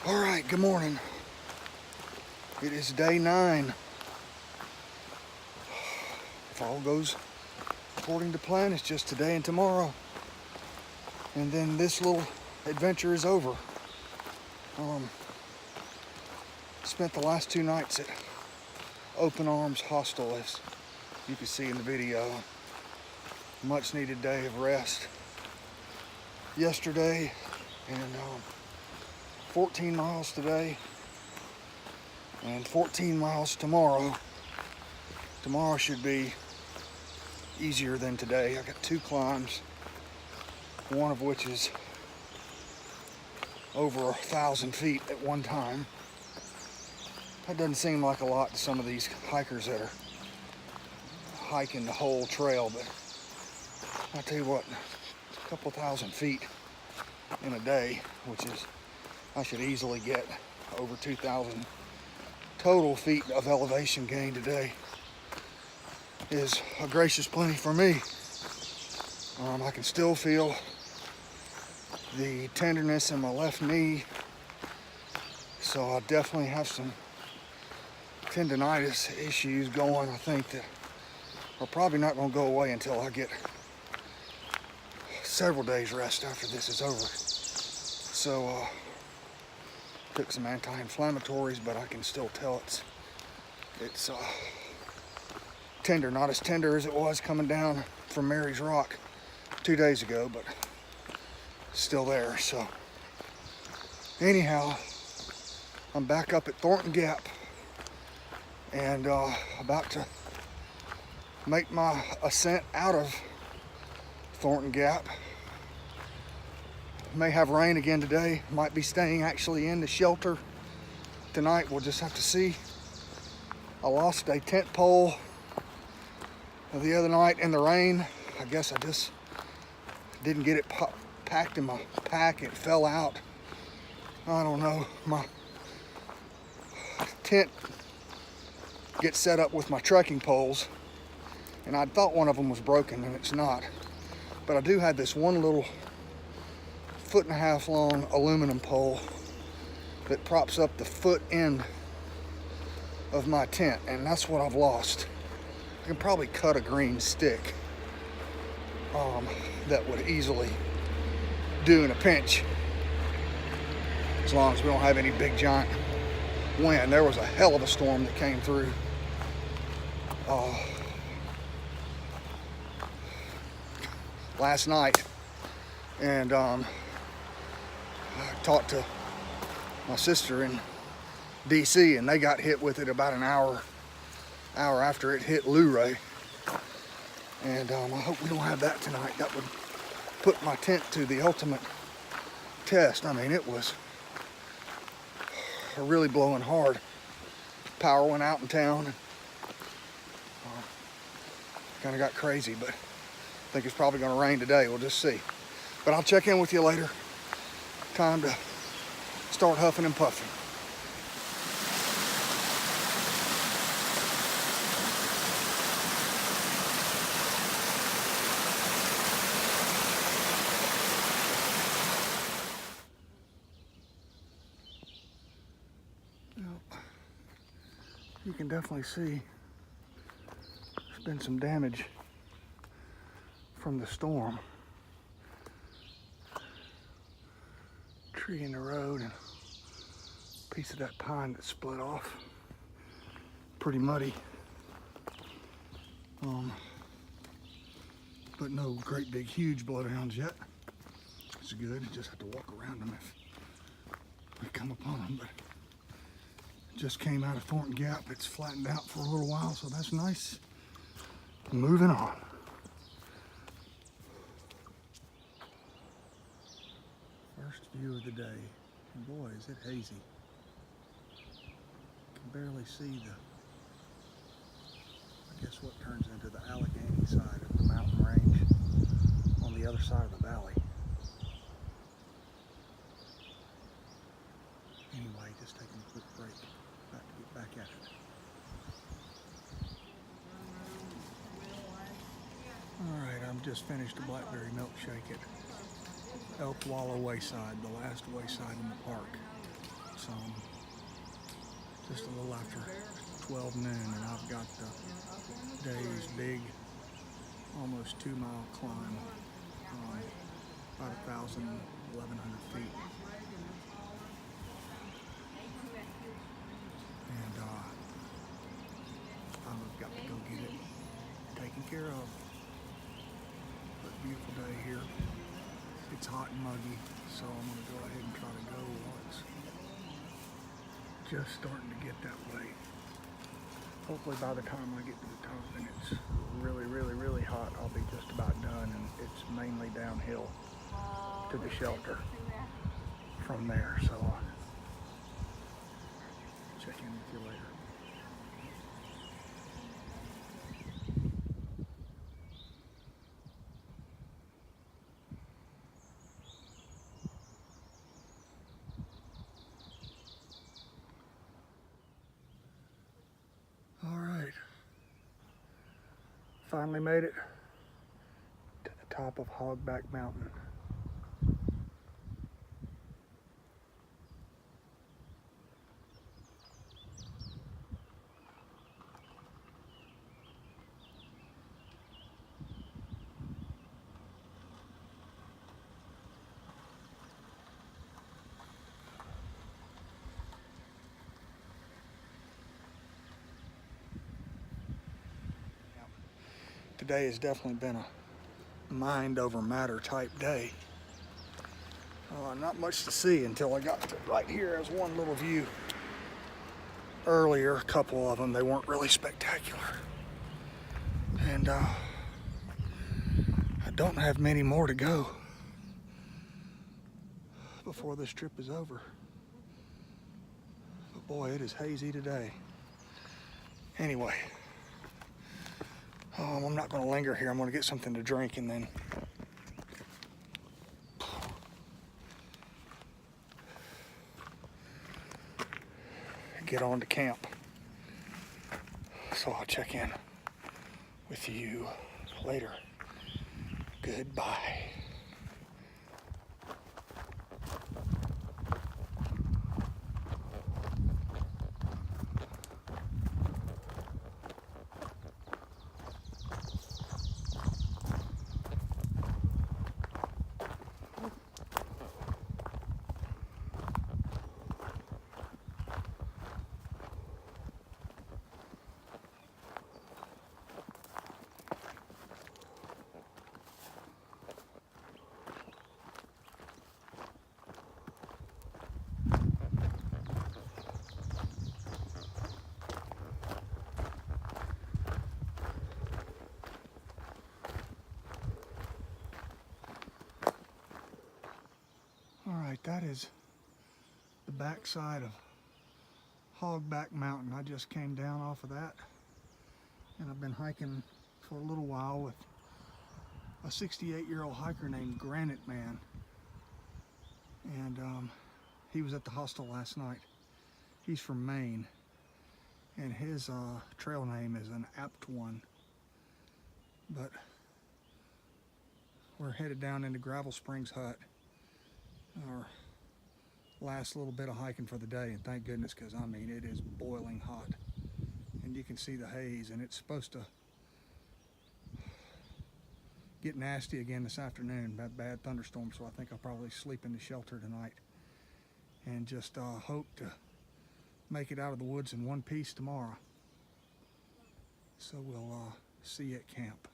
All right, good morning. It is day 9. If all goes according to plan, it's just today and tomorrow. And then this little adventure is over. Spent the last 2 nights at Open Arms Hostel, as you can see in the video. Much needed day of rest yesterday, and 14 miles today and 14 miles tomorrow. Tomorrow should be easier than today. I got 2 climbs, one of which is over 1,000 feet at one time. That doesn't seem like a lot to some of these hikers that are hiking the whole trail, but I'll tell you what, a couple thousand feet in a day, which is, I should easily get over 2,000 total feet of elevation gain today, is a gracious plenty for me. I can still feel the tenderness in my left knee, so I definitely have some tendonitis issues going, I think, that are probably not going to go away until I get several days rest after this is over. So took some anti-inflammatories, but I can still tell it's tender, not as tender as it was coming down from Mary's Rock 2 days ago, but still there. So anyhow, I'm back up at Thornton Gap and about to make my ascent out of Thornton Gap. May have rain again today. Might be staying actually in the shelter tonight. We'll just have to see. I lost a tent pole the other night in the rain. I guess I just didn't get it packed in my pack. It fell out. I don't know. My tent gets set up with my trekking poles, and I thought one of them was broken, and it's not. But I do have this one little 1.5 foot long aluminum pole that props up the foot end of my tent, and that's what I've lost. I can probably cut a green stick that would easily do in a pinch, as long as we don't have any big giant wind. There was a hell of a storm that came through last night, and I talked to my sister in DC, and they got hit with it about an hour after it hit Luray. And I hope we don't have that tonight. That would put my tent to the ultimate test. I mean, it was really blowing hard. Power went out in town, and kind of got crazy, but I think it's probably going to rain today. We'll just see. But I'll check in with you later. Time to start huffing and puffing. You can definitely see there's been some damage from the storm. Tree in the road and a piece of that pine that split off. Pretty muddy. But no great big huge blowdowns yet. It's good. You just have to walk around them if we come upon them. But just came out of Thornton Gap. It's flattened out for a little while, so that's nice. Moving on. First view of the day. And boy, is it hazy. Can barely see I guess what turns into the Allegheny side of the mountain range on the other side of the valley. Anyway, just taking a quick break. About to get back at it. Alright, I'm just finished a blackberry milkshake at Elk Wallow Wayside, the last wayside in the park. It's just a little after 12 noon, and I've got the day's big, almost 2-mile climb, about 1,100 feet. And I've got to go get it taken care of. But beautiful day here. It's hot and muggy, so I'm going to go ahead and try to go while it's just starting to get that way. Hopefully by the time I get to the top and it's really, really, really hot, I'll be just about done, and it's mainly downhill to the shelter from there. So I'll check in with you later. Finally made it to the top of Hogback Mountain. Today has definitely been a mind over matter type day. Not much to see until I got to right here. As one little view earlier, a couple of them, they weren't really spectacular. And I don't have many more to go before this trip is over. But boy, it is hazy today. Anyway, I'm not going to linger here. I'm going to get something to drink and then get on to camp. So I'll check in with you later. Goodbye. Alright, that is the backside of Hogback Mountain. I just came down off of that, and I've been hiking for a little while with a 68-year-old hiker named Granite Man. And he was at the hostel last night. He's from Maine, and his trail name is an apt one. But we're headed down into Gravel Springs Hut, our last little bit of hiking for the day, and thank goodness, because I mean it is boiling hot, and you can see the haze, and it's supposed to get nasty again this afternoon. That bad thunderstorm, so I think I'll probably sleep in the shelter tonight and just hope to make it out of the woods in one piece tomorrow. So we'll see you at camp.